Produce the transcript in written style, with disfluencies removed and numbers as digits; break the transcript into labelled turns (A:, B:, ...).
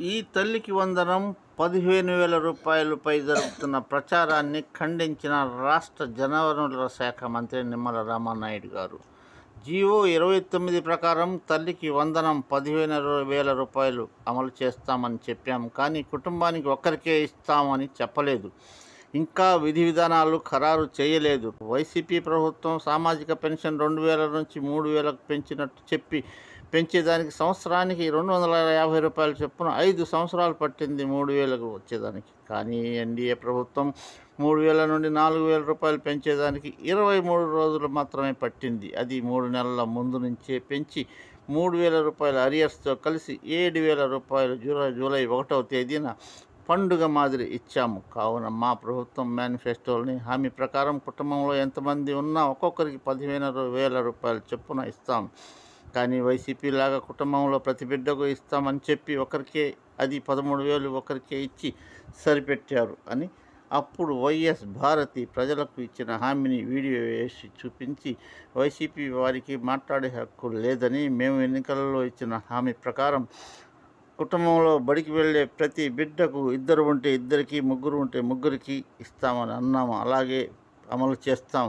A: ఈ తల్లికి వందనం 15,000 రూపాయలపై జరుగుతున్న ప్రచారాన్ని ఖండించిన రాష్ట్ర జలవనరుల శాఖ మంత్రి నిమ్మల రామానాయుడు గారు. జీవో 29 ప్రకారం తల్లికి వందనం 15,000 రూపాయలు అమలు చేస్తామని చెప్పాం, కానీ కుటుంబానికి ఒక్కరికే ఇస్తామని చెప్పలేదు. ఇంకా విధి విధానాలు ఖరారు చేయలేదు. వైసీపీ ప్రభుత్వం సామాజిక పెన్షన్ 2,000 నుంచి 3,000కు పెంచినట్టు చెప్పి పెంచేదానికి సంవత్సరానికి 250 రూపాయల చొప్పున 5 సంవత్సరాలు పట్టింది 3,000కు వచ్చేదానికి. కానీ ఎన్డీఏ ప్రభుత్వం 3,000 నుండి 4,000 రూపాయలు పెంచేదానికి 23 రోజులు మాత్రమే పట్టింది. అది 3 నెలల ముందు నుంచే పెంచి 3,000 రూపాయల అరియర్స్తో కలిసి 7,000 రూపాయలు జూలై 1వ తేదీన పండుగ మాదిరి ఇచ్చాము. కావున మా ప్రభుత్వం మేనిఫెస్టోలోని హామీ ప్రకారం కుటుంబంలో ఎంతమంది ఉన్నా ఒక్కొక్కరికి 15,000 రూపాయల చొప్పున ఇస్తాం. కానీ వైసీపీ లాగా కుటుంబంలో ప్రతి బిడ్డకు ఇస్తామని చెప్పి ఒకరికే అది 13,000 ఒకరికే ఇచ్చి సరిపెట్టారు అని అప్పుడు వైఎస్ భారతి ప్రజలకు ఇచ్చిన హామీని వీడియో వేసి చూపించి వైసీపీ వారికి మాట్లాడే హక్కు లేదని, మేము ఎన్నికలలో ఇచ్చిన హామీ ప్రకారం కుటుంబంలో బడికి వెళ్ళే ప్రతి బిడ్డకు 2 ఉంటే 2కి, 3 ఉంటే 3కి ఇస్తామని అన్నాము. అలాగే అమలు చేస్తాం.